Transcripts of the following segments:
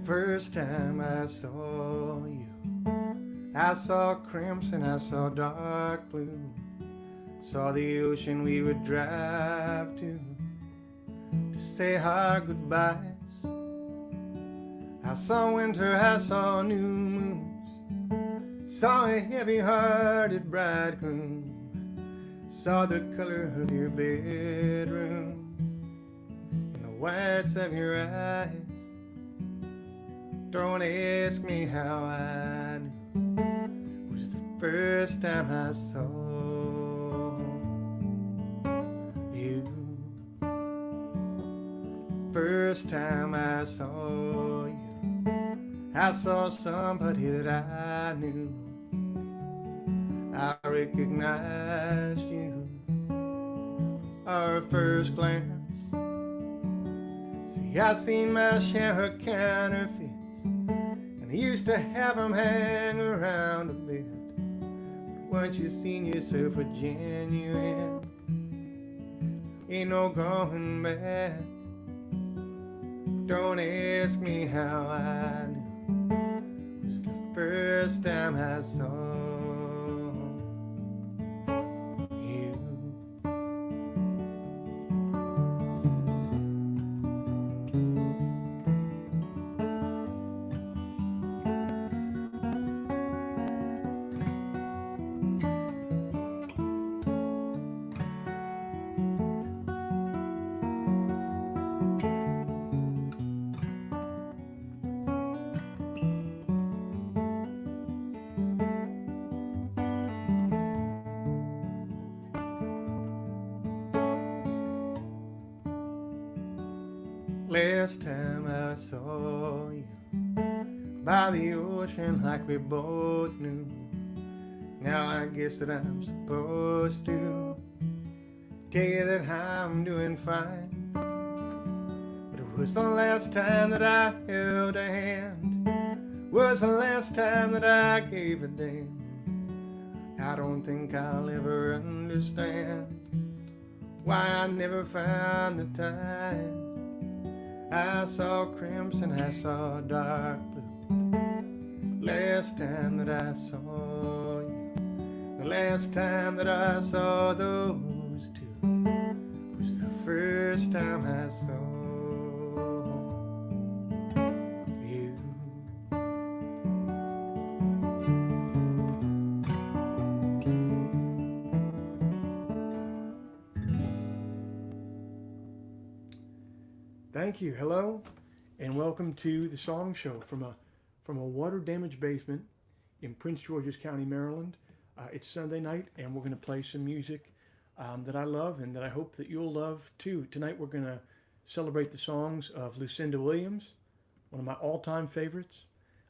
First time I saw you, I saw crimson, I saw dark blue, saw the ocean we would drive to say our goodbyes. I saw winter, I saw new moons, saw a heavy-hearted bridegroom, saw the color of your bedroom and the whites of your eyes. Don't ask me how I knew, it was the first time I saw you. First time I saw you, I saw somebody that I knew. I recognized you, our first glance. See, I seen my share of counterfeits, and I used to have them hang around a bit. But once you seen yourself a genuine, ain't no going back. Don't ask me how I knew, it was the first time I saw you. Last time I saw you by the ocean like we both knew. Now I guess that I'm supposed to tell you that I'm doing fine. But it was the last time that I held a hand, was the last time that I gave a damn. I don't think I'll ever understand why I never found the time. I saw crimson, I saw dark blue, last time that I saw you. The last time that I saw those two was the first time I saw you. Thank you. Hello, and welcome to the Song Show from a water-damaged basement in Prince George's County, Maryland. It's Sunday night, and we're going to play some music that I love and that I hope that you'll love too. Tonight we're going to celebrate the songs of Lucinda Williams, one of my all-time favorites.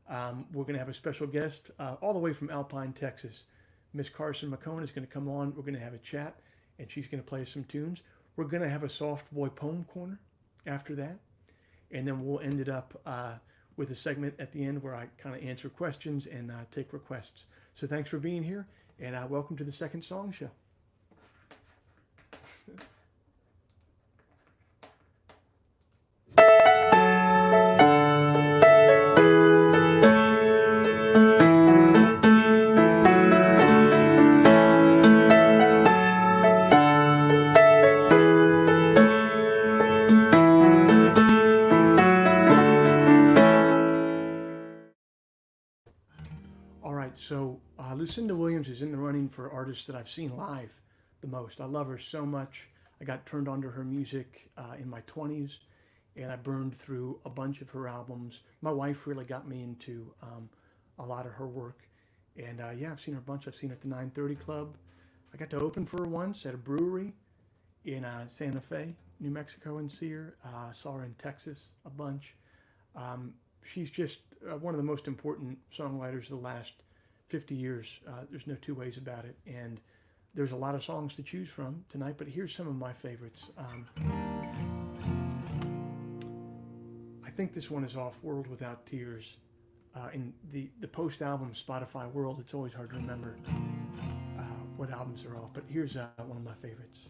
We're going to have a special guest all the way from Alpine, Texas. Miss Carson McHone is going to come on. We're going to have a chat, and she's going to play some tunes. We're going to have a soft boy poem corner after that, and then we'll end it up with a segment at the end where I kind of answer questions and take requests. So thanks for being here, and welcome to the second song show. So Lucinda Williams is in the running for artists that I've seen live the most. I love her so much. I got turned on to her music in my 20s, and I burned through a bunch of her albums. My wife really got me into a lot of her work. And yeah, I've seen her a bunch. I've seen her at the 930 Club. I got to open for her once at a brewery in Santa Fe, New Mexico, and see her. Saw her in Texas a bunch. She's just one of the most important songwriters of the last 50 years. There's no two ways about it. And there's a lot of songs to choose from tonight, but here's some of my favorites. I think this one is off World Without Tears. In the post-album Spotify world, it's always hard to remember what albums are off, but here's one of my favorites.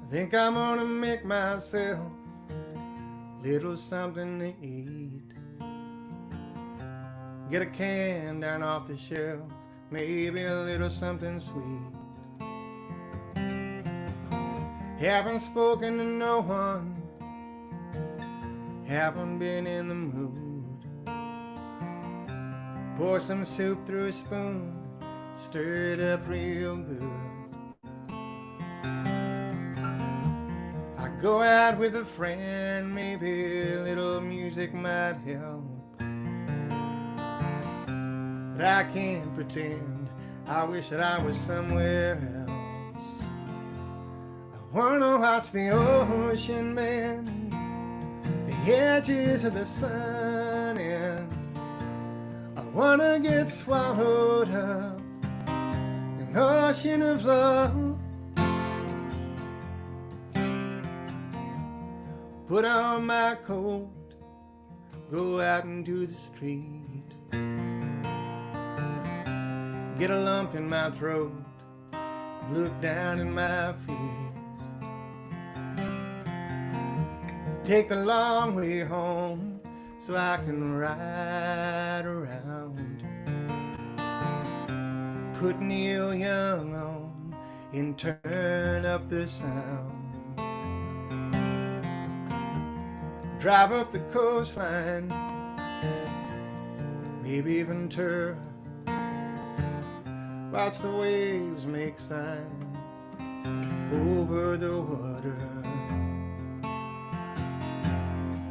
I think I'm gonna make myself a little something to eat. Get a can down off the shelf, maybe a little something sweet. Haven't spoken to no one, haven't been in the mood. Pour some soup through a spoon, stir it up real good. Go out with a friend, maybe a little music might help. But I can't pretend, I wish that I was somewhere else. I wanna watch the ocean bend, the edges of the sun, and I wanna get swallowed up in an ocean of love. Put on my coat, go out into the street. Get a lump in my throat, look down at my feet. Take the long way home so I can ride around. Put Neil Young on and turn up the sound. Drive up the coastline, maybe Ventura. Watch the waves make signs over the water.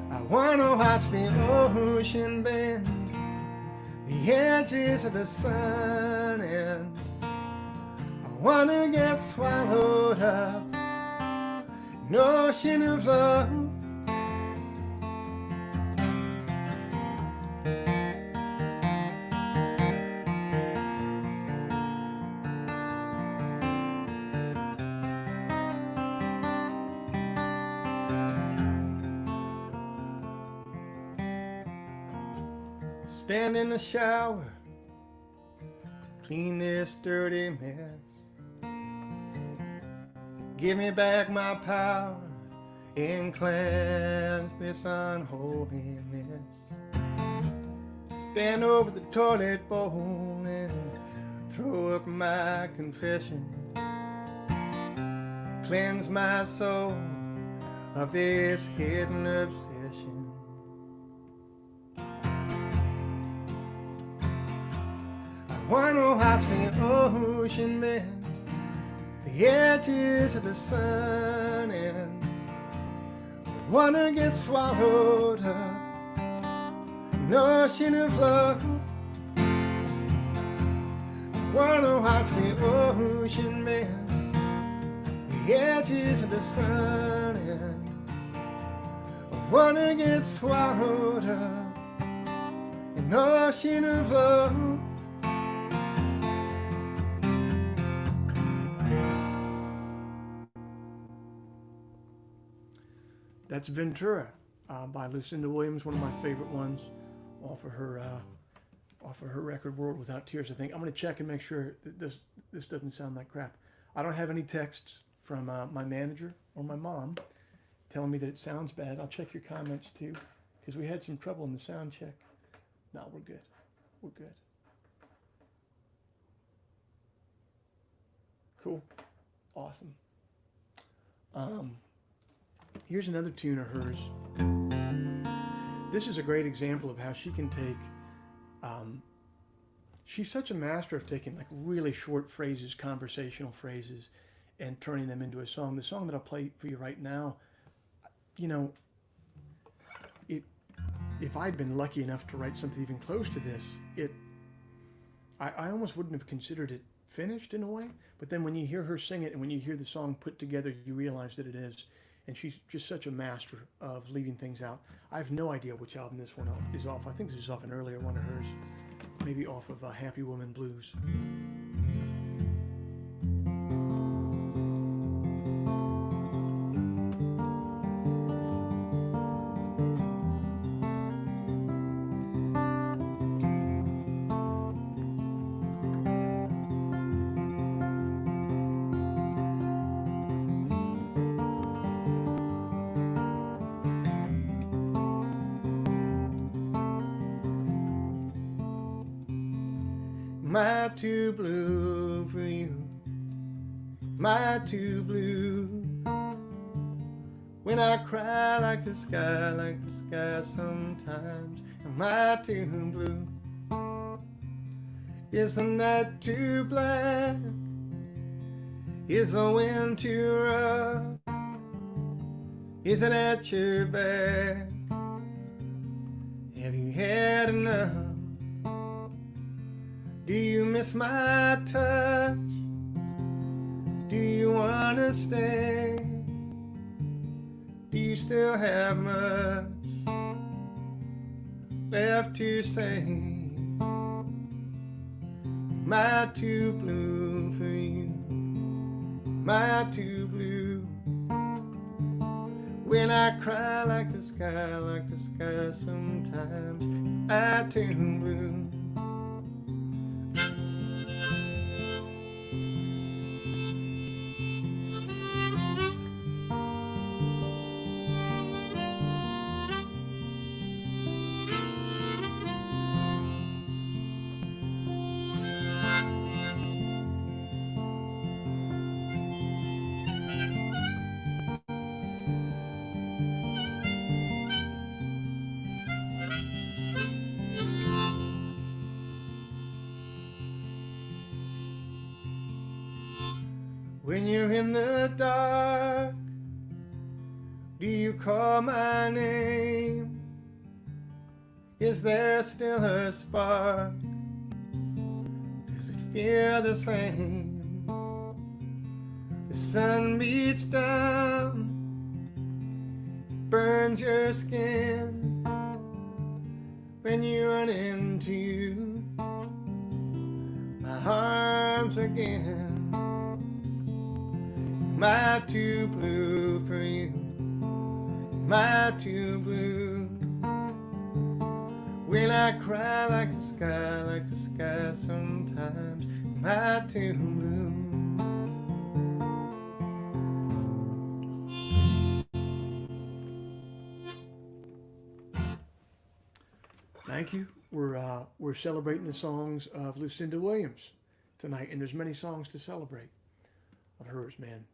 I wanna watch the ocean bend, the edges of the sun, and I wanna get swallowed up in an ocean of love. Stand in the shower, clean this dirty mess. Give me back my power and cleanse this unholiness. Stand over the toilet bowl and throw up my confession. Cleanse my soul of this hidden obsession. I wanna watch the ocean bend, the edges of the sun, and I wanna get swallowed up in an ocean of love. I wanna watch the ocean bend, the edges of the sun, and I wanna get swallowed up in an ocean of love. That's Ventura by Lucinda Williams, one of my favorite ones off of her record World Without Tears. I think I'm going to check and make sure that this doesn't sound like crap. I don't have any texts from my manager or my mom telling me that it sounds bad. I'll check your comments too, because we had some trouble in the sound check. No, we're good. We're good. Cool. Awesome. Here's another tune of hers. This is a great example of how she can take, she's such a master of taking like really short phrases, conversational phrases, and turning them into a song. The song that I'll play for you right now, you know, if I'd been lucky enough to write something even close to this, I almost wouldn't have considered it finished in a way. But then when you hear her sing it and when you hear the song put together, you realize that it is. and she's just such a master of leaving things out. I have no idea which album this one is off. I think this is off an earlier one of hers, maybe off of Happy Woman Blues. My too blue for you, my too blue. When I cry like the sky sometimes. Am I too blue? Is the night too black? Is the wind too rough? Is it at your back? Have you had enough? Do you miss my touch? Do you want to stay? Do you still have much left to say? Am I too blue for you? Am I too blue? When I cry like the sky sometimes. Am I too blue? When you're in the dark, do you call my name? Is there still a spark? Does it feel the same? The sun beats down, burns your skin when you run into my arms again. Am I too blue for you? Am I too blue? When I cry like the sky sometimes. Am I too blue? Thank you. We're celebrating the songs of Lucinda Williams tonight, and there's many songs to celebrate of hers, man.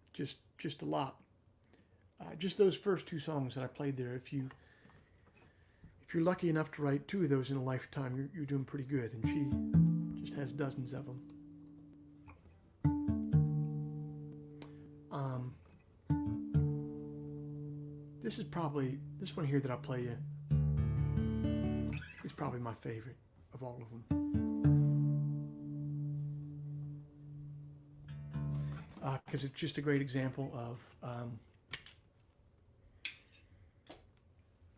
Just a lot. Just those first two songs that I played there. If you're lucky enough to write two of those in a lifetime, you're doing pretty good. And she just has dozens of them. This one here that I'll play you is probably my favorite of all of them. Because it's just a great example of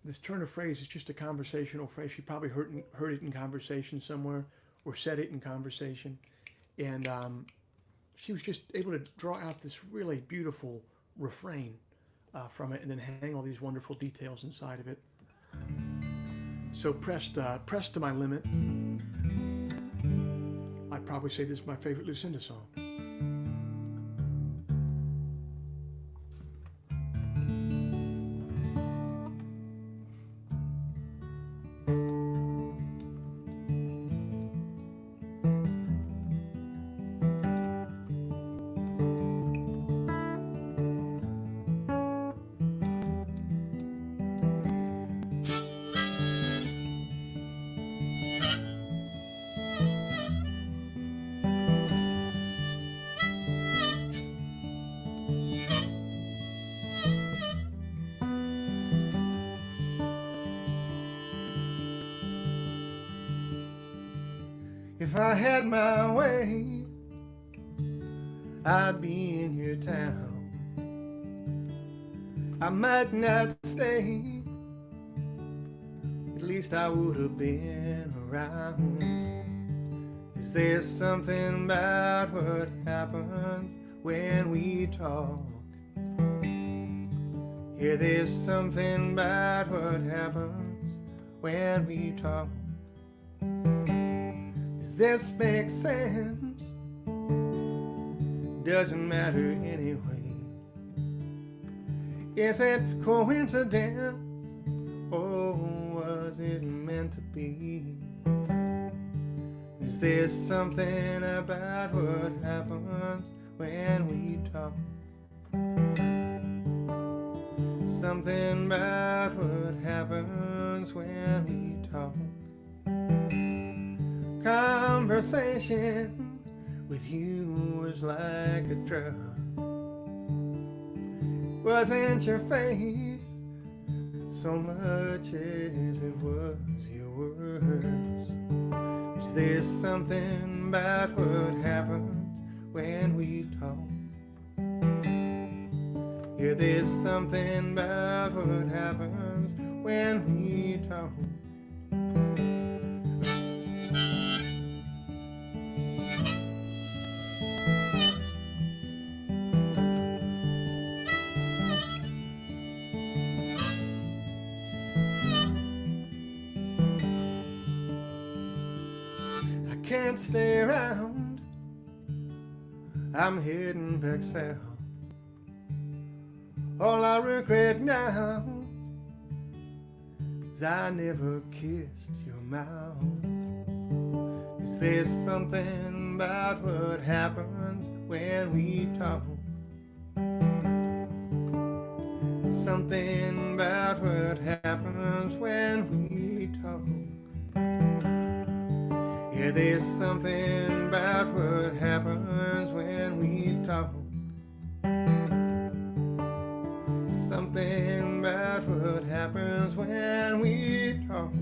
this turn of phrase is just a conversational phrase. She probably heard it in conversation somewhere or said it in conversation. And she was just able to draw out this really beautiful refrain from it and then hang all these wonderful details inside of it. So pressed to my limit. I'd probably say this is my favorite Lucinda song. If I had my way, I'd be in your town, I might not stay. At least I would have been around. Is there something about what happens when we talk? Yeah, there's something about what happens when we talk. Does this make sense? Doesn't matter anyway. Is it coincidence? Or was it meant to be? Is there something about what happens when we talk? Something about what happens when we talk. Conversation with you was like a drug. Wasn't your face so much as it was your words. Is there something about what happens when we talk? Yeah, there's something about what happens when we talk. I can't stay around. I'm heading back south. All I regret now is I never kissed your mouth. Is there something about what happens when we talk? Something about what happens when we talk. Yeah, there's something about what happens when we talk. Something about what happens when we talk.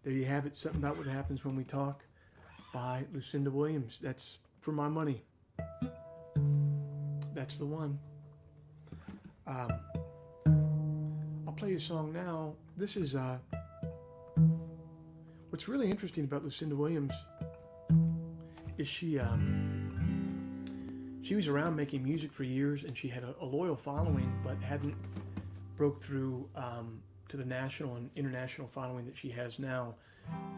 There you have it, something about what happens when we talk by Lucinda Williams. That's for my money. That's the one. I'll play you a song now. This is what's really interesting about Lucinda Williams is she was around making music for years, and she had a loyal following, but hadn't broke through to the national and international following that she has now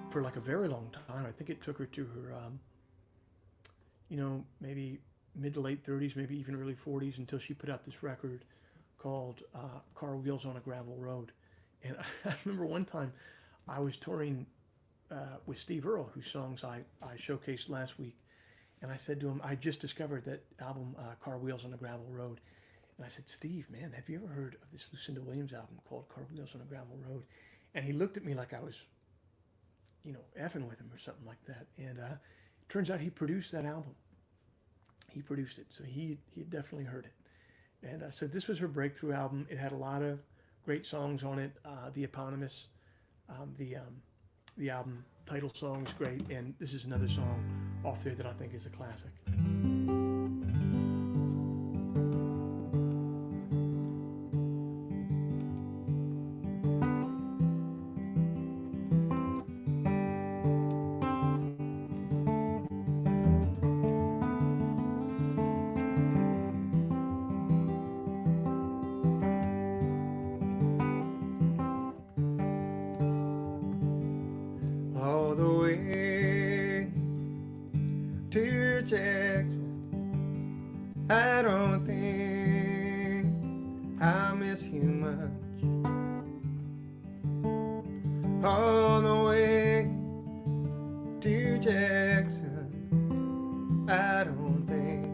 for like a very long time. I think it took her to her, maybe mid to late 30s, maybe even early 40s, until she put out this record called Car Wheels on a Gravel Road. And I remember one time I was touring with Steve Earle, whose songs I showcased last week. And I said to him, I just discovered that album, Car Wheels on a Gravel Road. And I said, Steve, man, have you ever heard of this Lucinda Williams album called Car Wheels on a Gravel Road? And he looked at me like I was, effing with him or something like that. And it turns out he produced that album. He produced it, so he definitely heard it. And so this was her breakthrough album. It had a lot of great songs on it. The eponymous, the album title song is great, and this is another song off there that I think is a classic. All the way to Jackson, I don't think I miss you much. All the way to Jackson, I don't think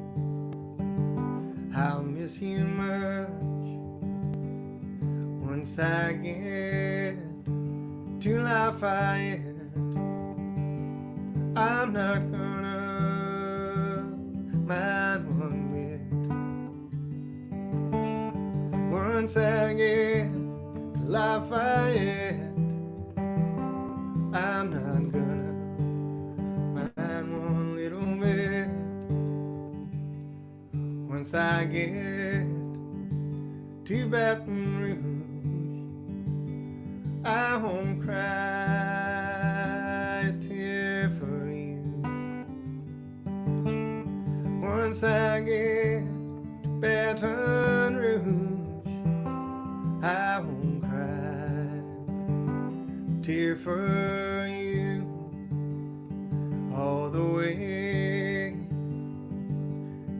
I'll miss you much. Once I get to Lafayette, I'm not gonna mind one bit. Once I get to Lafayette, Once I get to Baton Rouge, I won't cry a tear for you. Once I get to Baton Rouge, I won't cry a tear for you. All the way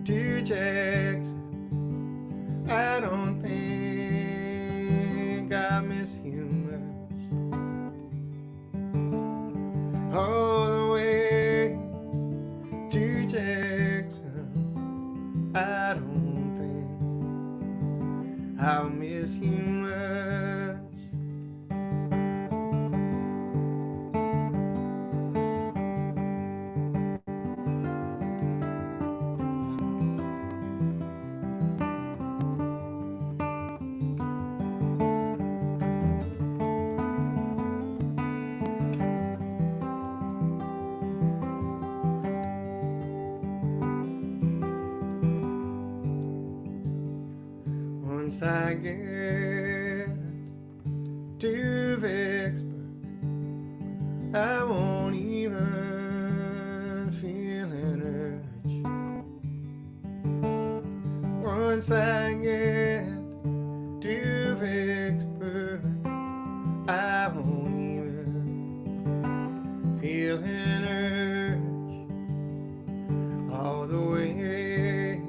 to Jackson, I don't think I miss you much. All the way to Jackson, I don't think I'll miss you much. Once I get to Vicksburg, I won't even feel an urge. Once I get to Vicksburg, I won't even feel an urge. All the way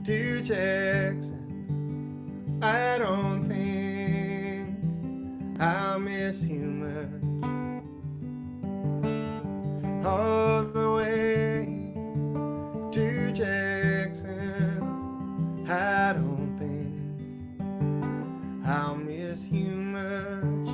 to Jackson, I don't think I'll miss you much. All the way to Jackson, I don't think I'll miss you much.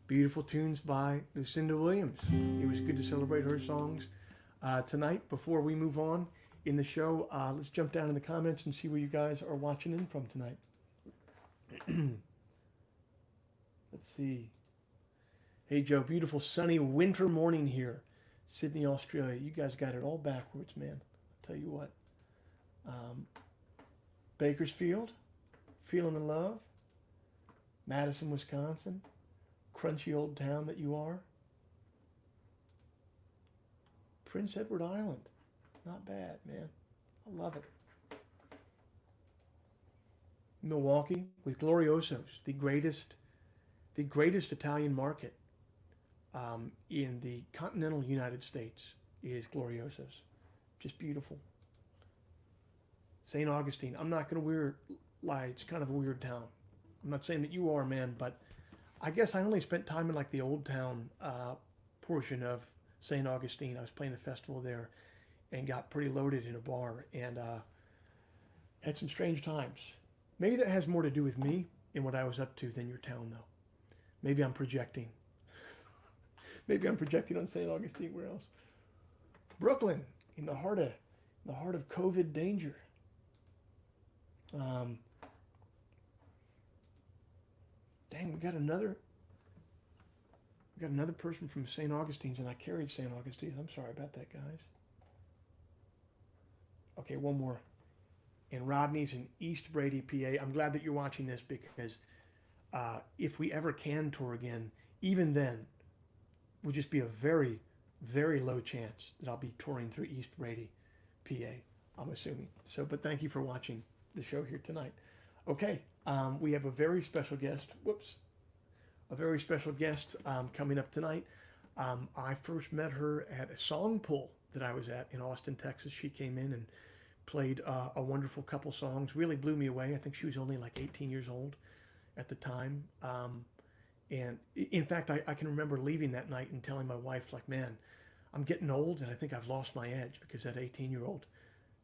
Beautiful tunes by Lucinda Williams. It was good to celebrate her songs tonight. Before we move on in the show, let's jump down in the comments and see where you guys are watching in from tonight. Let's see. Hey Joe, beautiful sunny winter morning here. Sydney, Australia. You guys got it all backwards, man. I'll tell you what. Bakersfield, feeling the love. Madison, Wisconsin. Crunchy old town that you are. Prince Edward Island. Not bad, man. I love it. Milwaukee with Gloriosos, the greatest Italian market in the continental United States is Gloriosos. Just beautiful. St. Augustine. I'm not going to lie. It's kind of a weird town. I'm not saying that you are, man, but I guess I only spent time in like the old town portion of St. Augustine. I was playing the festival there and got pretty loaded in a bar and had some strange times. Maybe that has more to do with me and what I was up to than your town, though. Maybe I'm projecting. Maybe I'm projecting on St. Augustine. Where else? Brooklyn, in the heart of COVID danger. Dang, we got another person from St. Augustine's, and I carried St. Augustine's. I'm sorry about that, guys. Okay, one more. And Rodney's in East Brady, PA. I'm glad that you're watching this because if we ever can tour again, even then, would just be a very, very low chance that I'll be touring through East Brady, PA, I'm assuming. So, but thank you for watching the show here tonight. Okay, we have a very special guest. A very special guest coming up tonight. I first met her at a song pull that I was at in Austin, Texas. She came in and played a wonderful couple songs. Really blew me away. I think she was only like 18 years old at the time. And in fact, I can remember leaving that night and telling my wife, like, man, I'm getting old and I think I've lost my edge because that 18-year-old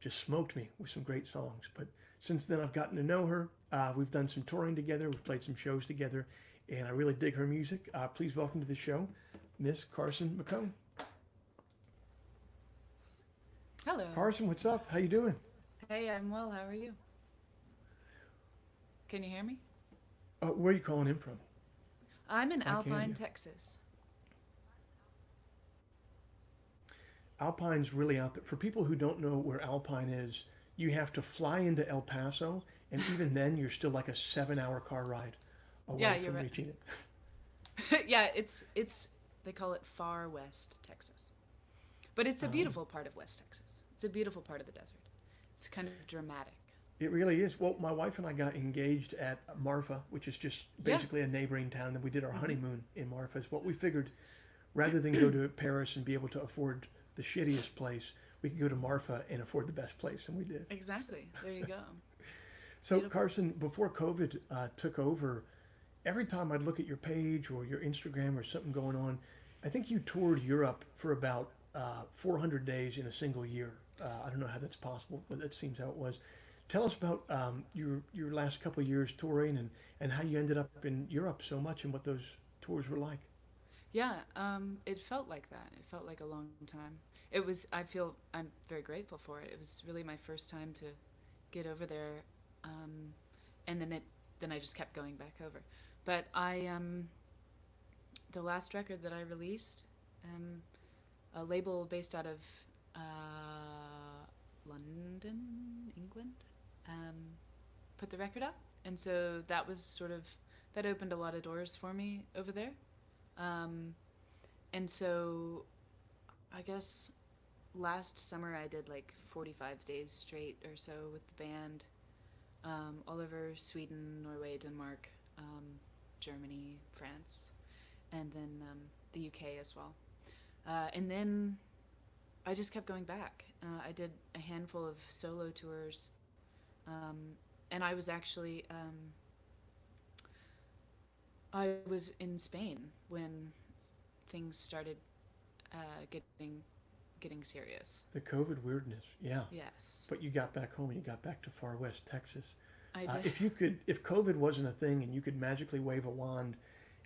just smoked me with some great songs. But since then, I've gotten to know her. We've done some touring together. We've played some shows together. And I really dig her music. Please welcome to the show, Miss Carson McHone. Hello. Carson, what's up? How you doing? Hey, I'm well. How are you? Can you hear me? Where are you calling in from? I'm in I can Alpine, do. Texas. Alpine's really out there. For people who don't know where Alpine is, you have to fly into El Paso, and even then, you're still like a 7-hour car ride Yeah, away you're from right. reaching it. Yeah, it's they call it far west Texas. But it's a Um, beautiful part of West Texas. It's a beautiful part of the desert. It's kind of dramatic. it really is. Well, my wife and I got engaged at Marfa, which is just Yeah. basically a neighboring town, and we did our Hmm. honeymoon in Marfa. Is what we figured. Rather than go to Paris and be able to afford the shittiest place, we could go to Marfa and afford the best place, and we did. Exactly. There you go. So, Beautiful. Carson, before COVID took over, every time I'd look at your page or your Instagram or something going on, I think you toured Europe for about 400 days in a single year. I don't know how that's possible, but that seems how it was. Tell us about your last couple of years touring and how you ended up in Europe so much and what those tours were like. Yeah, it felt like that. It felt like a long time. It was, I'm very grateful for it. It was really my first time to get over there. Um, and then I just kept going back over. But the last record that I released, um, a label based out of London, England, um, put the record out. And so that opened a lot of doors for me over there. Um, and so I guess last summer I did like 45 days straight or so with the band, all over Sweden, Norway, Denmark, Germany, France, and then the UK as well. And then I just kept going back. I did a handful of solo tours, um, and I was in Spain when things started getting serious. The COVID weirdness, yeah. Yes, But you got back home and you got back to far west Texas. I did. If COVID wasn't a thing and you could magically wave a wand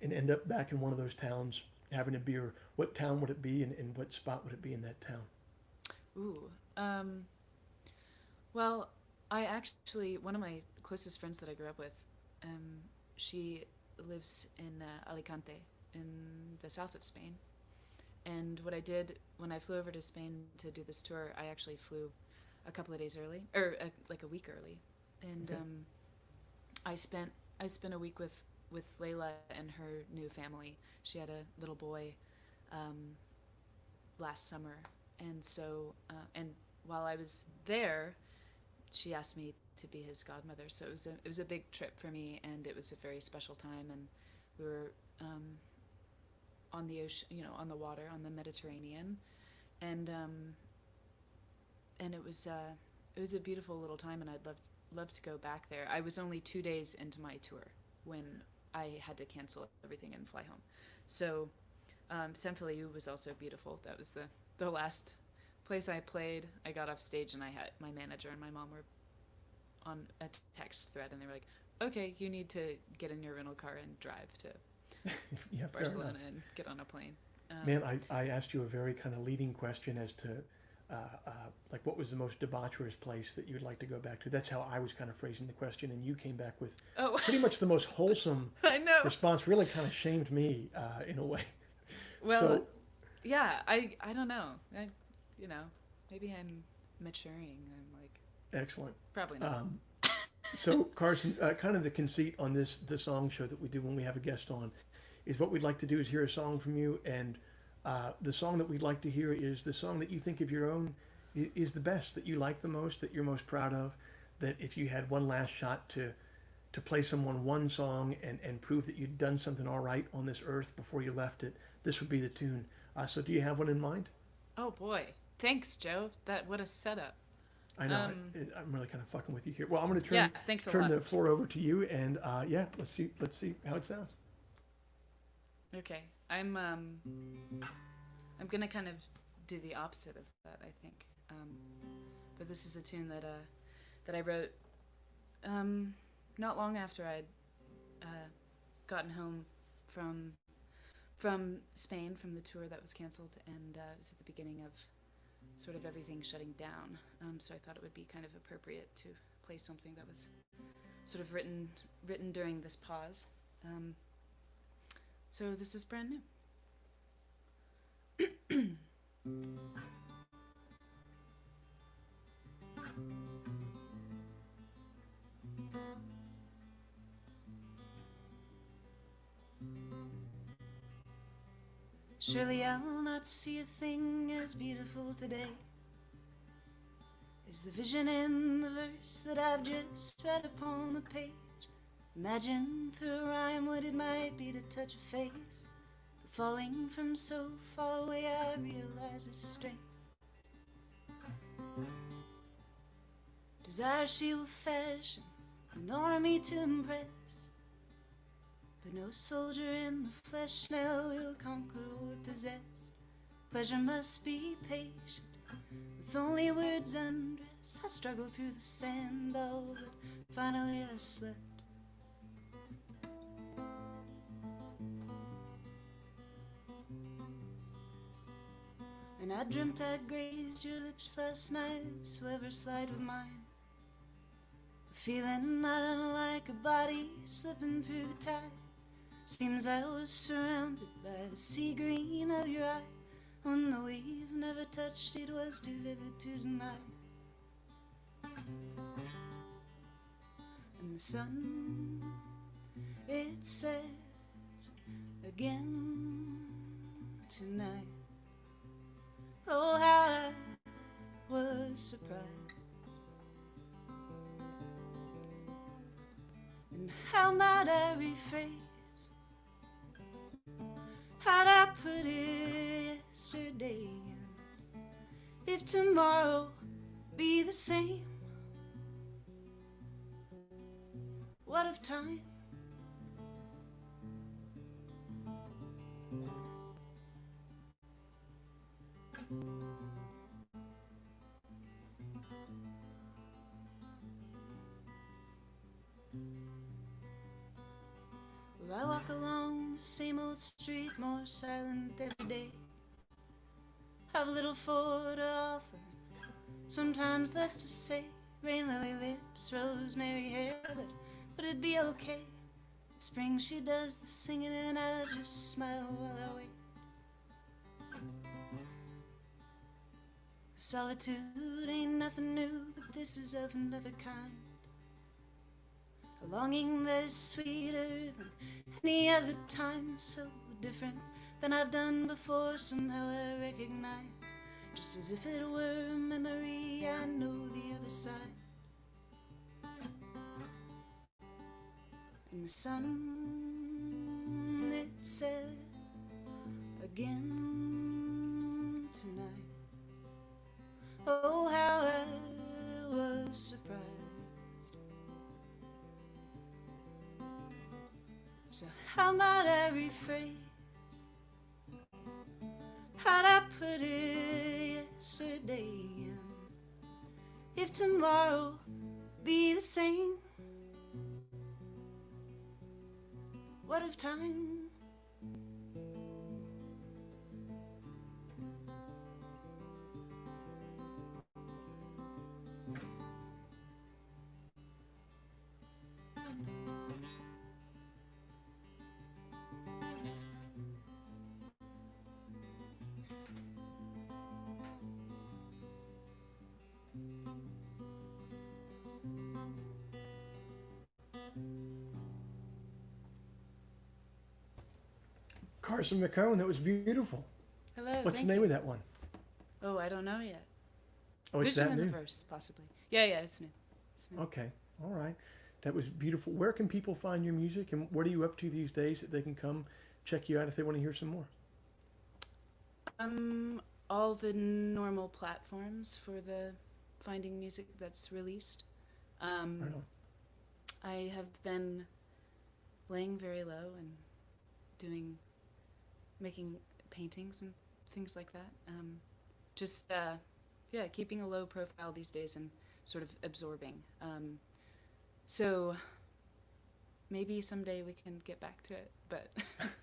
and end up back in one of those towns having a beer, what town would it be and what spot would it be in that town? Ooh. Well, I actually one of my closest friends that I grew up with, she lives in Alicante, in the south of Spain. And what I did when I flew over to Spain to do this tour, I actually flew a couple of days early, or like a week early, and Okay. I spent a week with Layla and her new family. She had a little boy um, last summer, and so and while I was there, she asked me to be his godmother. So it was a big trip for me, and it was a very special time. And we were on the ocean, on the water, on the Mediterranean, and it was a beautiful little time, and I'd love to go back there. I was only 2 days into my tour when I had to cancel everything and fly home. So Saint Feliu was also beautiful. That was the last place I played. I got off stage and I had my manager and my mom were on a text thread, and they were like, "Okay, you need to get in your rental car and drive to Yeah, fair enough. Barcelona and get on a plane." Man, I asked you a very kind of leading question as to uh, uh, like what was the most debaucherous place that you'd like to go back to. That's how I was kind of phrasing the question, and you came back with Oh, pretty much the most wholesome I know. response. Really kind of shamed me in a way. Well, So yeah, I don't know. You know, maybe I'm maturing. I'm like, excellent. probably not. So Carson, kind of the conceit on the song show that we do when we have a guest on is what we'd like to do is hear a song from you, and the song that we'd like to hear is the song that you think of your own is the best, that you like the most, that you're most proud of, that if you had one last shot to play someone one song and prove that you'd done something all right on this earth before you left it, this would be the tune. So do you have one in mind? Oh boy, thanks, Joe. What a setup. I know Um, I'm really kind of fucking with you here. Well, I'm going to yeah, thanks a turn lot. the floor over to you, and yeah, let's see how it sounds. Okay, I'm gonna kind of do the opposite of that, I think. But this is a tune that I wrote not long after I'd gotten home from Spain, from the tour that was canceled, and it was at the beginning of sort of everything shutting down. So I thought it would be kind of appropriate to play something that was sort of written during this pause. So this is brand new. Surely I'll not see a thing as beautiful today as the vision in the verse that I've just read upon the page. Imagine through a rhyme what it might be to touch a face, but falling from so far away I realize its strength. Desire she will fashion an army to impress, but no soldier in the flesh now will conquer or possess. Pleasure must be patient, with only words undress. I struggle through the sand, oh, but finally I slept. And I dreamt I grazed your lips last night, so ever slide with mine. A feeling not unlike a body slipping through the tide. Seems I was surrounded by the sea green of your eye. When the wave never touched, it was too vivid to deny. And the sun, it set again tonight. Oh, how I was surprised, and how might I rephrase? How'd I put it yesterday? And if tomorrow be the same, what of time? Well, I walk along the same old street, more silent every day. Have little for to offer, sometimes less to say. Rain lily lips, rosemary hair, but would it be okay if spring she does the singing and I just smile while I wait? Solitude ain't nothing new, but this is of another kind. A longing that is sweeter than any other time, so different than I've done before. Somehow I recognize, just as if it were a memory, I know the other side. And the sun, it set again tonight. Oh, how I was surprised. So how might I rephrase? How'd I put it yesterday? And if tomorrow be the same, what of time? Carson McHone, that was beautiful. Hello. What's the thank name you. of that one? Oh, I don't know yet. Oh, it's Vision that in new? the verse, possibly. Yeah, it's new. It's new. Okay, all right. That was beautiful. Where can people find your music, and what are you up to these days that they can come check you out if they want to hear some more? All the normal platforms for the finding music that's released. Right on. I have been laying very low and making paintings and things like that. Keeping a low profile these days and sort of absorbing. So maybe someday we can get back to it, but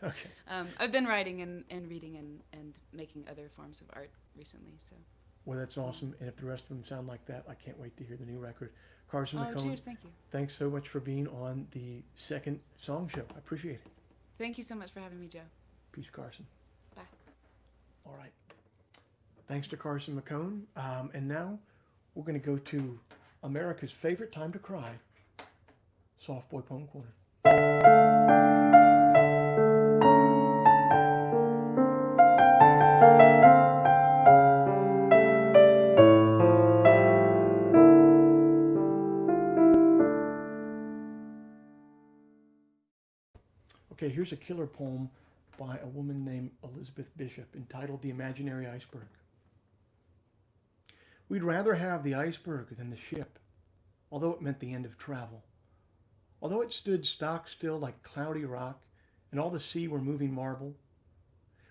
Okay. I've been writing and reading and making other forms of art recently, so. Well, that's awesome. And if the rest of them sound like that, I can't wait to hear the new record. Carson Oh, McHone, cheers, thank you. thanks so much for being on the second song show. I appreciate it. Thank you so much for having me, Joe. Peace, Carson. Bye. All right. Thanks to Carson McHone. And now we're going to go to America's favorite time to cry, Soft Boy Poem Corner. Okay, here's a killer poem by a woman named Elizabeth Bishop entitled The Imaginary Iceberg. We'd rather have the iceberg than the ship, although it meant the end of travel. Although it stood stock still like cloudy rock and all the sea were moving marble,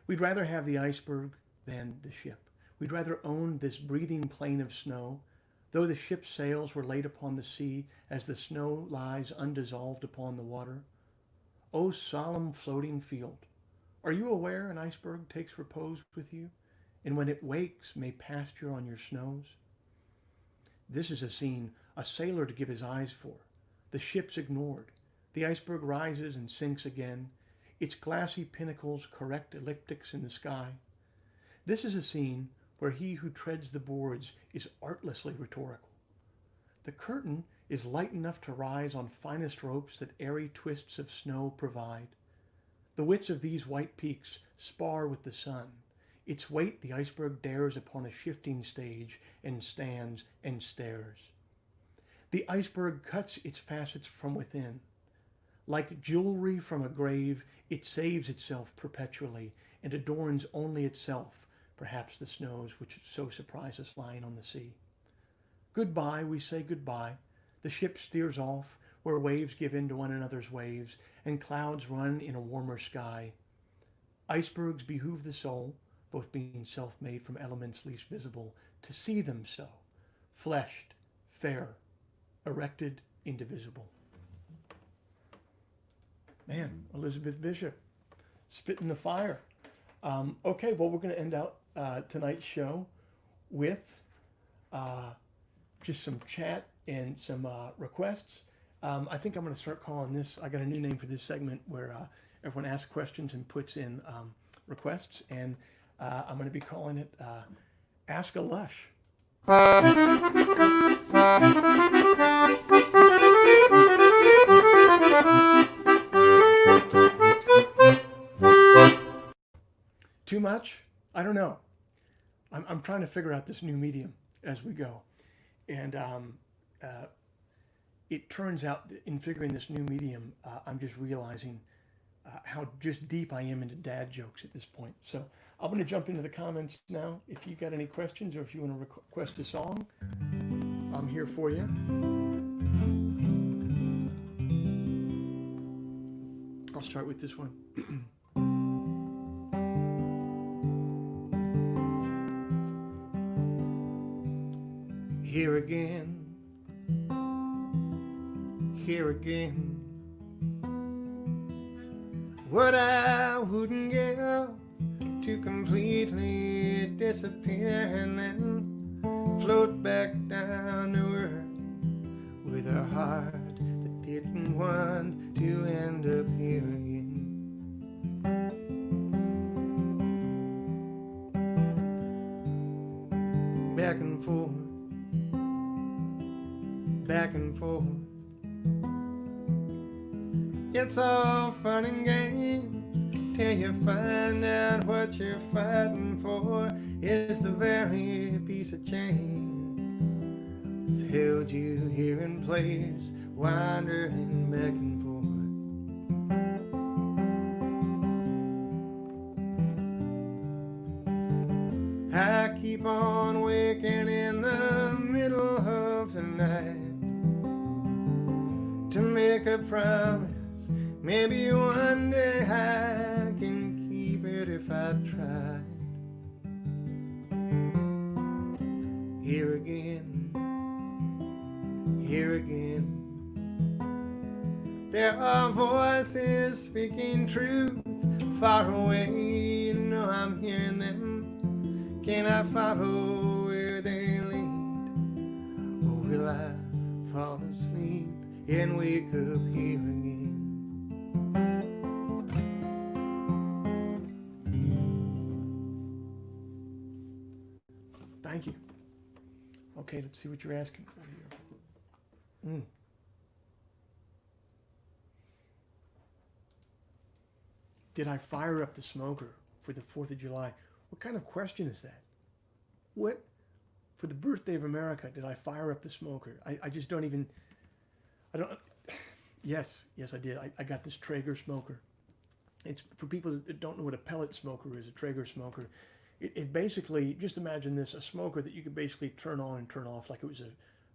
we'd rather have the iceberg than the ship. We'd rather own this breathing plain of snow, though the ship's sails were laid upon the sea as the snow lies undissolved upon the water. O solemn floating field, are you aware an iceberg takes repose with you, and when it wakes may pasture on your snows? This is a scene a sailor to give his eyes for. The ship's ignored. The iceberg rises and sinks again. Its glassy pinnacles correct elliptics in the sky. This is a scene where he who treads the boards is artlessly rhetorical. The curtain is light enough to rise on finest ropes that airy twists of snow provide. The wits of these white peaks spar with the sun. Its weight the iceberg dares upon a shifting stage and stands and stares. The iceberg cuts its facets from within. Like jewelry from a grave, it saves itself perpetually and adorns only itself, perhaps the snows which so surprise us lying on the sea. Goodbye, we say goodbye. The ship steers off, where waves give in to one another's waves, and clouds run in a warmer sky. Icebergs behoove the soul, both being self-made from elements least visible, to see them so, fleshed, fair, erected, indivisible. Man, Elizabeth Bishop, spitting the fire. Okay, well, we're going to end out tonight's show with just some chat and some requests. I think I'm going to start calling this, I got a new name for this segment where everyone asks questions and puts in requests, and I'm going to be calling it Ask a Lush. Too much? I don't know. I'm trying to figure out this new medium as we go. And it turns out that in figuring this new medium, I'm just realizing how just deep I am into dad jokes at this point. So I'm going to jump into the comments now. If you got any questions or if you want to request a song, I'm here for you. I'll start with this one. Here again, here again, what I wouldn't give to completely disappear and then float back down to earth with a heart that didn't want to end up here again. Back and forth, back and forth. It's all fun and games till you find out what you're fighting for is the very piece of chain that's held you here in place, wandering back and forth. I keep on waking in the middle of the night to make a promise. Maybe one day I can keep it if I tried. Here again, here again. There are voices speaking truth far away. You know I'm hearing them. Can I follow where they lead? Or will I fall asleep and wake up here again? Thank you. Okay, let's see what you're asking for here. Did I fire up the smoker for the 4th of July? What kind of question is that? What, for the birthday of America, did I fire up the smoker? I just don't even, I don't, yes, I did. I got this Traeger smoker. It's for people that don't know what a pellet smoker is, a Traeger smoker. It basically, just imagine this, a smoker that you could basically turn on and turn off like it was a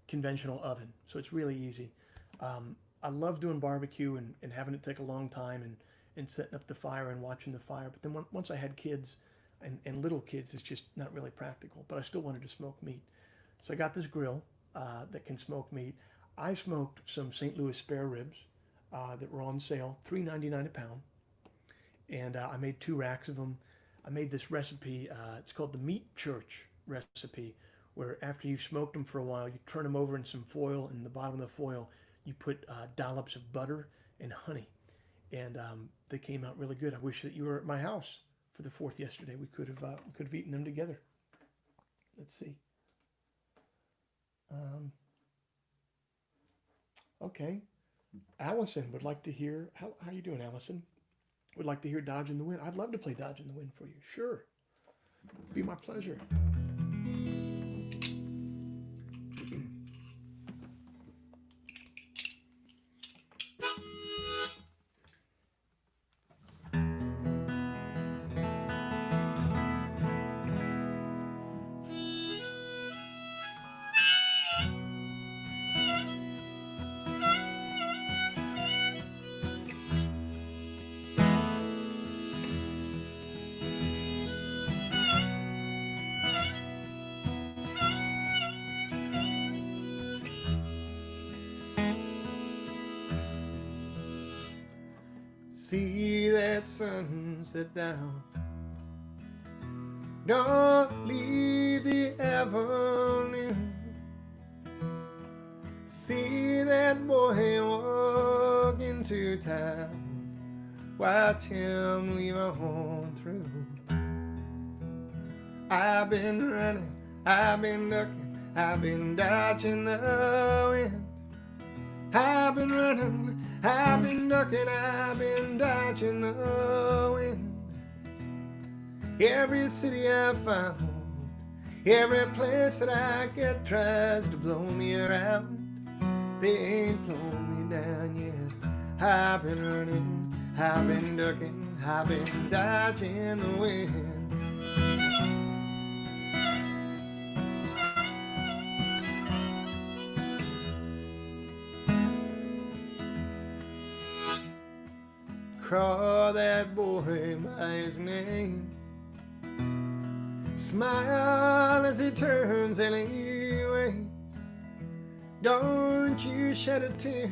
conventional oven. So it's really easy. I love doing barbecue and having it take a long time and setting up the fire and watching the fire. But then once I had kids and little kids, it's just not really practical. But I still wanted to smoke meat. So I got this grill that can smoke meat. I smoked some St. Louis spare ribs that were on sale, $3.99 a pound. And I made 2 racks of them. I made this recipe, it's called the Meat Church recipe, where after you've smoked them for a while, you turn them over in some foil, and in the bottom of the foil, you put dollops of butter and honey. And they came out really good. I wish that you were at my house for the 4th yesterday. We could have eaten them together. Let's see. Okay. Allison would like to hear, how are you doing, Allison? Would like to hear Dodge in the Wind. I'd love to play Dodge in the Wind for you. Sure. It'd be my pleasure. See that sunset down. Don't leave the avenue. See that boy walk into town. Watch him leave on through. I've been running, I've been ducking, I've been dodging the wind. I've been running, I've been ducking, I've been dodging the wind. Every city I found, every place that I get tries to blow me around. They ain't blown me down yet. I've been running, I've been ducking, I've been dodging the wind. Call that boy by his name. Smile as he turns and he waves. Don't you shed a tear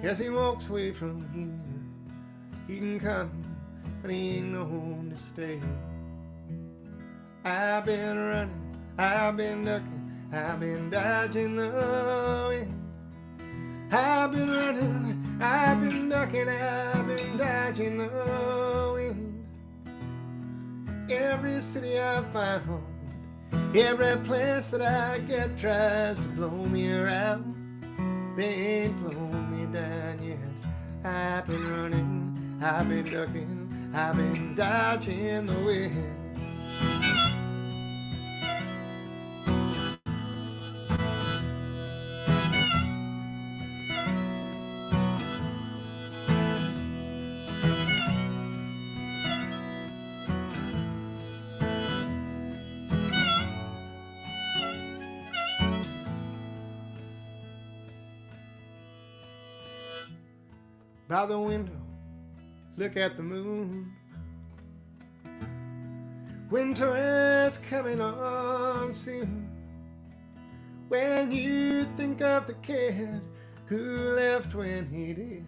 as he walks away from here. He can come, but he ain't no home to stay. I've been running, I've been ducking, I've been dodging the wind. I've been running, I've been ducking, I've been dodging the wind. Every city I found, every place that I get tries to blow me around. They ain't blown me down yet. I've been running, I've been ducking, I've been dodging the wind. By the window, look at the moon. Winter is coming on soon. When you think of the kid who left when he did,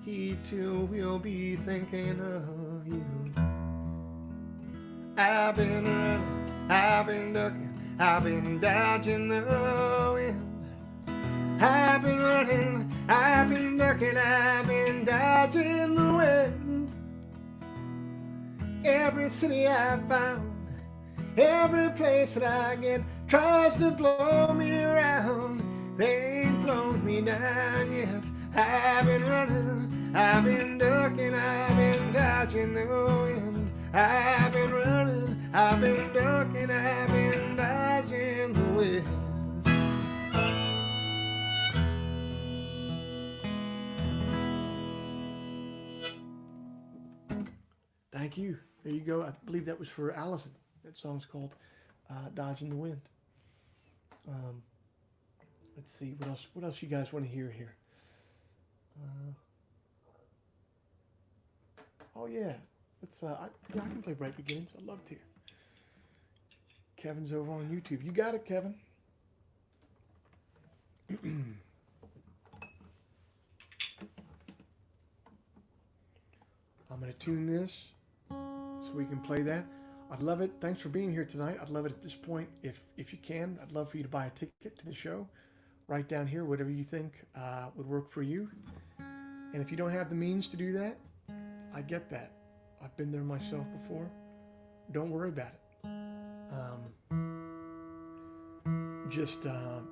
he too will be thinking of you. I've been running, I've been ducking, I've been dodging the wind. I've been running, I've been ducking, I've been dodging the wind. Every city I found, Every place that I get tries to blow me around. They ain't blown me down yet. I've been running, I've been ducking, I've been dodging the wind. I've been running, I've been ducking, I've been dodging the wind. Thank you. There you go. I believe that was for Allison. That song's called Dodging the Wind. Let's see, what else you guys want to hear here? Oh yeah, I can play Bright Beginnings. I'd love to. Kevin's over on YouTube. You got it, Kevin. I'm going to tune this so we can play that. I'd love it. Thanks for being here tonight. I'd love it at this point, if you can, I'd love for you to buy a ticket to the show. Write down here whatever you think would work for you. And if you don't have the means to do that, I get that. I've been there myself before. Don't worry about it. Just tell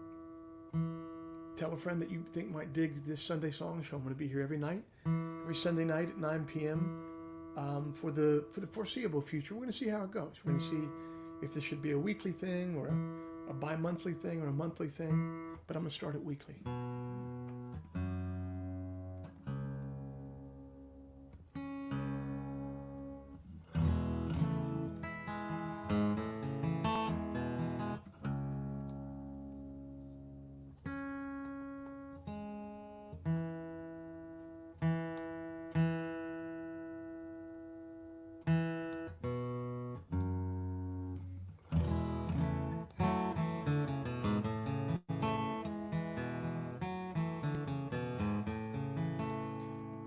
a friend that you think might dig this Sunday song show. I'm going to be here every night, every Sunday night at 9 p.m. For the foreseeable future. We're going to see how it goes. We're going to see if this should be a weekly thing or a bi-monthly thing or a monthly thing. But I'm going to start it weekly.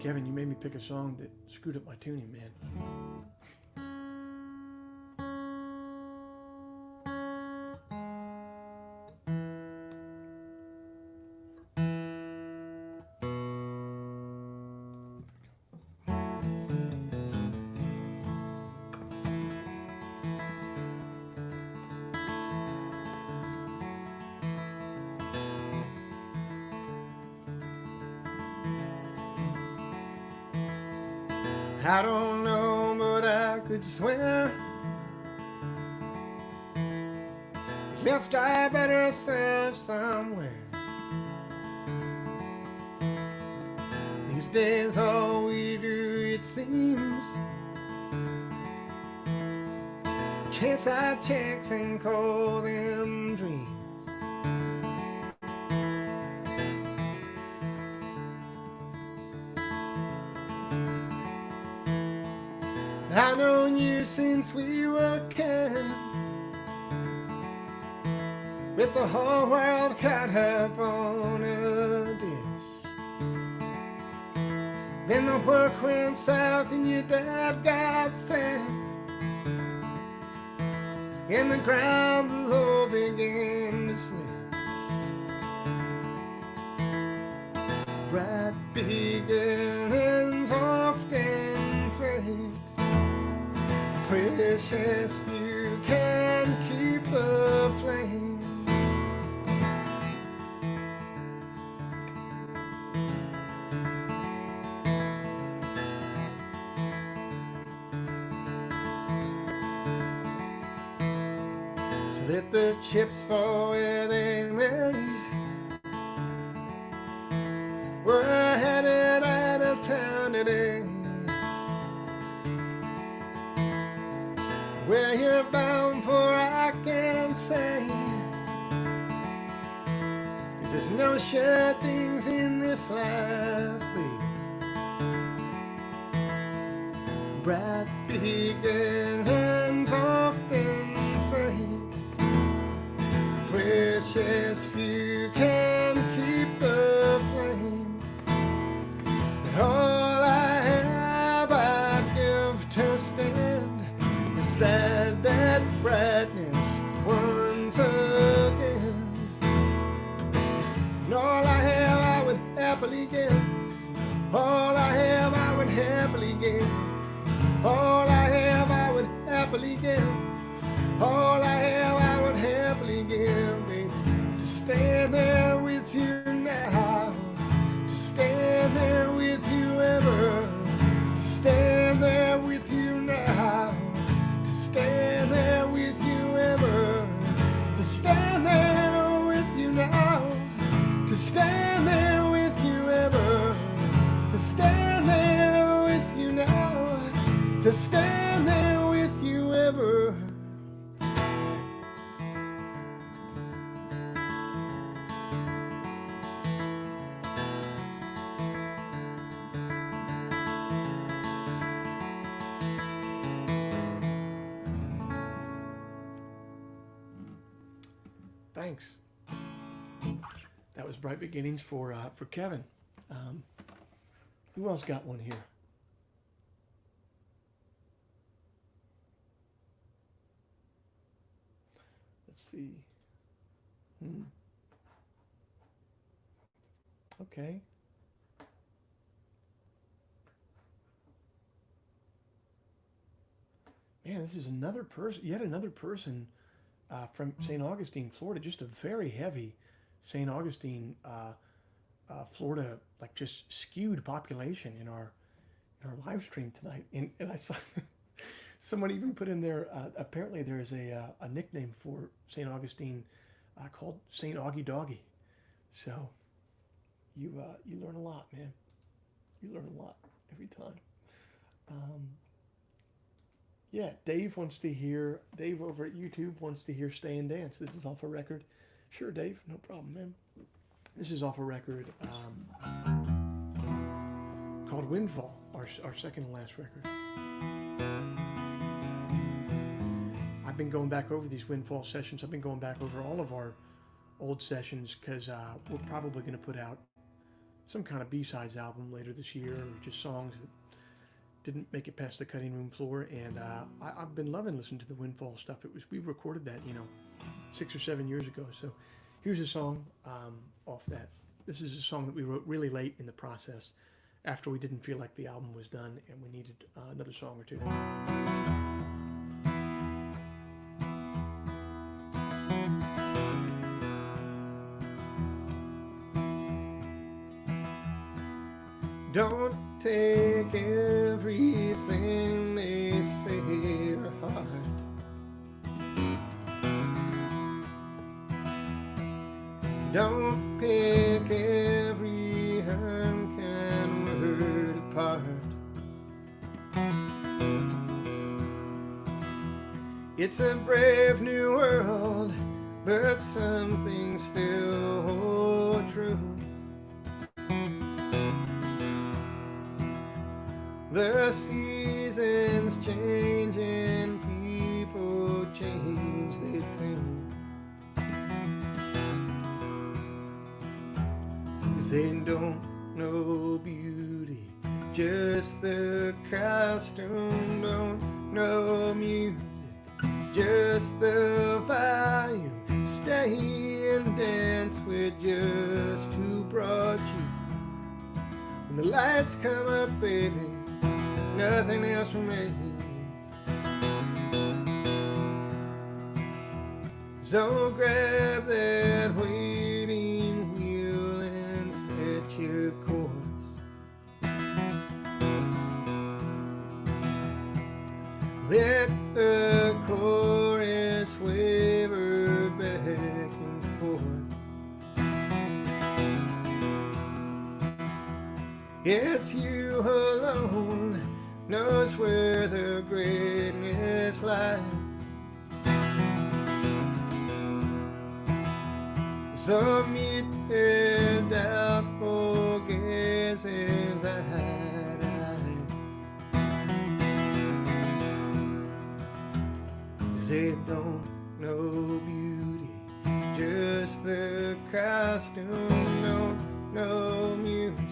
Kevin, you made me pick a song that screwed up my tuning, man. I don't know, but I could swear left our better self somewhere. These days all we do, it seems, chase our checks and call them dreams. I've known you since we were kids, with the whole world cut up on a dish. Then the work went south and your dad got sick, and the ground below began to slip. Bright beginnings often fade, precious few can keep the flame. So let the chips fall where they may. We're headed out of town today. Where you're bound for, I can't say, 'cause there's no sure things in this life, baby. Bright beginnings often fade, precious few can keep the flame. But all I have I'd give to stand beside that brightness once again. And all I have I would happily give. All I have I would happily give. All I have I would happily give. All to stand there with you ever. Thanks. That was Bright Beginnings for Kevin. Who else got one here? Let's see. Okay. Man, this is another person, yet another person from St. Augustine, Florida. Just a very heavy St. Augustine, Florida, like just skewed population in our live stream tonight. And I saw someone even put in there. Apparently, there is a nickname for St. Augustine called St. Augie Doggy. So you learn a lot, man. You learn a lot every time. Yeah, Dave over at YouTube wants to hear Stay and Dance. This is off a record. Sure, Dave, no problem, man. This is off a record called Windfall, our second to last record. I've been going back over these Windfall sessions. I've been going back over all of our old sessions because we're probably going to put out some kind of B-sides album later this year, or just songs that didn't make it past the cutting room floor. And I've been loving listening to the Windfall stuff. We recorded that 6 or 7 years ago. So here's a song off that. This is a song that we wrote really late in the process after we didn't feel like the album was done and we needed another song or two. Don't take everything they say to heart. Don't pick every unkind word apart. It's a brave new world, but some things still hold true. The seasons change and people change their tune. 'Cause they don't know beauty, just the costume. Don't know music, just the volume. Stay and dance with just who brought you. When the lights come up, baby, nothing else remains. So grab that waiting wheel and set your course. Let the chorus waver back and forth. It's you alone knows where the greatness lies. So meet their doubtful gazes eye to eye. 'Cause they don't know beauty, just the costume. Don't know music,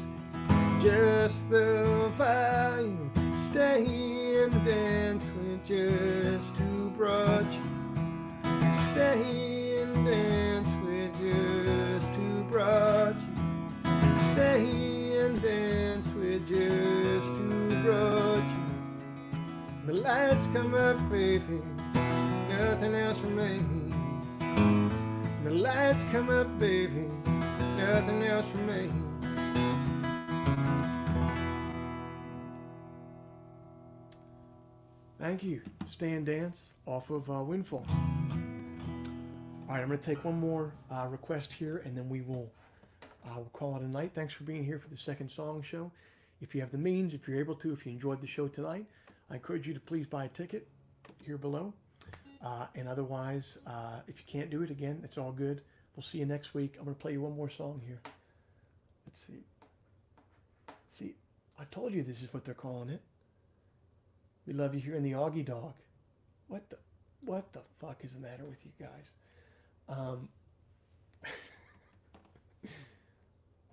just the volume. Stay and dance with just who brought you. Stay and dance with just who brought you. Stay and dance with just who brought you. The lights come up, baby, nothing else remains. The lights come up, baby, nothing else remains. Thank you. Stay and Dance off of Windfall. All right, I'm going to take one more request here, and then we'll call it a night. Thanks for being here for the second song show. If you have the means, if you're able to, if you enjoyed the show tonight, I encourage you to please buy a ticket here below. And otherwise, if you can't do it, again, it's all good. We'll see you next week. I'm going to play you one more song here. Let's see. See, I told you this is what they're calling it. We love you here in the Augie Dog. What the fuck is the matter with you guys?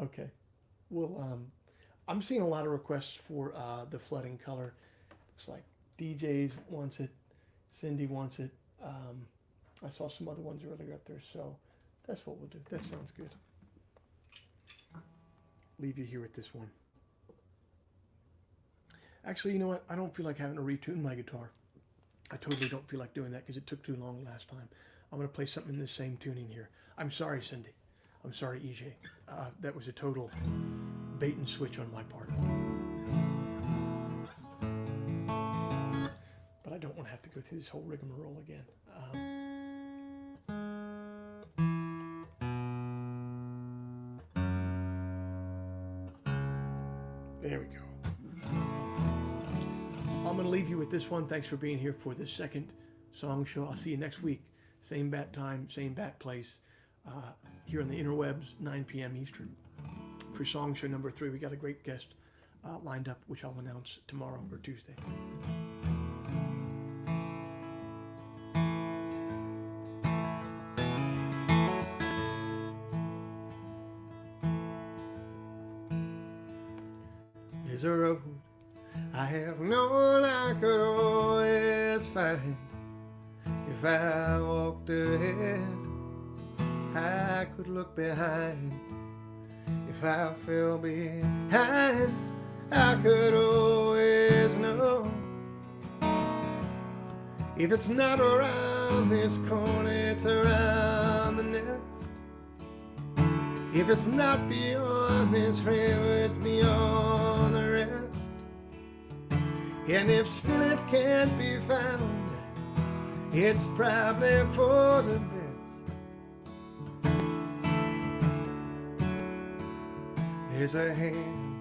Okay. Well, I'm seeing a lot of requests for the flooding color. Looks like DJs wants it. Cindy wants it. I saw some other ones earlier up there, so that's what we'll do. That sounds good. Leave you here with this one. Actually, you know what? I don't feel like having to retune my guitar. I totally don't feel like doing that because it took too long last time. I'm going to play something in the same tuning here. I'm sorry, Cindy. I'm sorry, EJ. That was a total bait and switch on my part. But I don't want to have to go through this whole rigmarole again. There we go. I'm going to leave you with this one. Thanks for being here for the second song show. I'll see you next week. Same bat time, same bat place. Here on the interwebs, 9 p.m. Eastern. For song show number 3, we got a great guest lined up, which I'll announce tomorrow or Tuesday. There's a road I have known I could always find. If I walked ahead, I could look behind. If I fell behind, I could always know. If it's not around this corner, it's around the next. If it's not beyond this river, it's beyond the rest. And if still it can't be found, it's probably for the best. There's a hand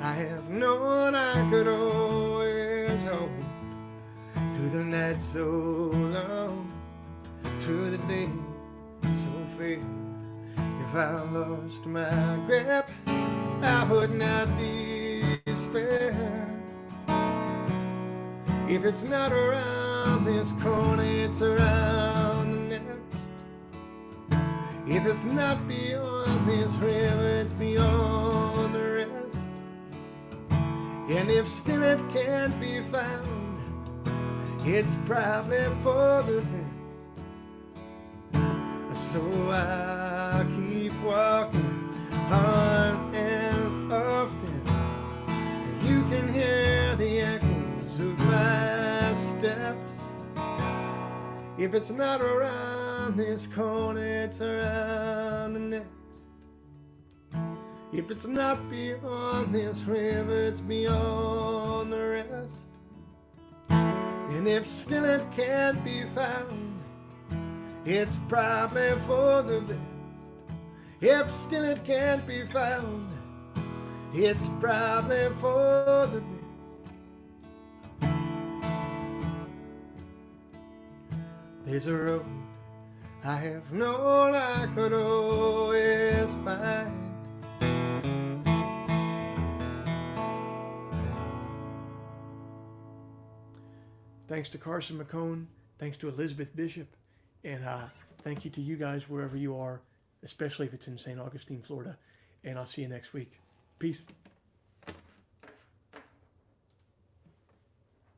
I have known I could always hold, through the night so long, through the day so fair. If I lost my grip, I would not despair. If it's not around this corner, it's around the next. If it's not beyond this river, it's beyond the rest. And if still it can't be found, it's probably for the best. So I'll keep walking on and often, and you can hear the echoes of my steps. If it's not around this corner, it's around the next. If it's not beyond this river, it's beyond the rest. And if still it can't be found, it's probably for the best. If still it can't be found, it's probably for the best. There's a road I have known I could always find. Thanks to Carson McHone, thanks to Elizabeth Bishop, and thank you to you guys wherever you are, especially if it's in St. Augustine, Florida. And I'll see you next week. Peace.